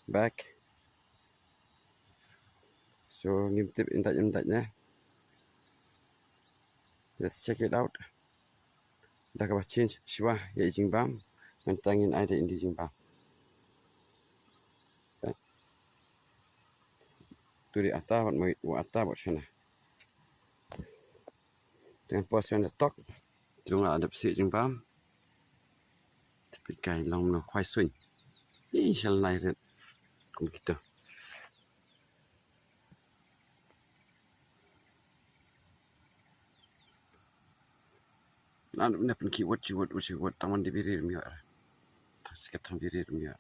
back. So ngintip intaj-intajnya. Let's check it out. Dah kau change shah ya jingbam, mentangin ada indi jingbam. Tu di atas buat atas buat sana. Dengan posisi yang tok, terung ada besi jingbam. Tapi kai long no khoi swing. Ini shall lai red. Kum kita. Nah, ini pun kiwat taman di birir miar. Tas ketang birir miar.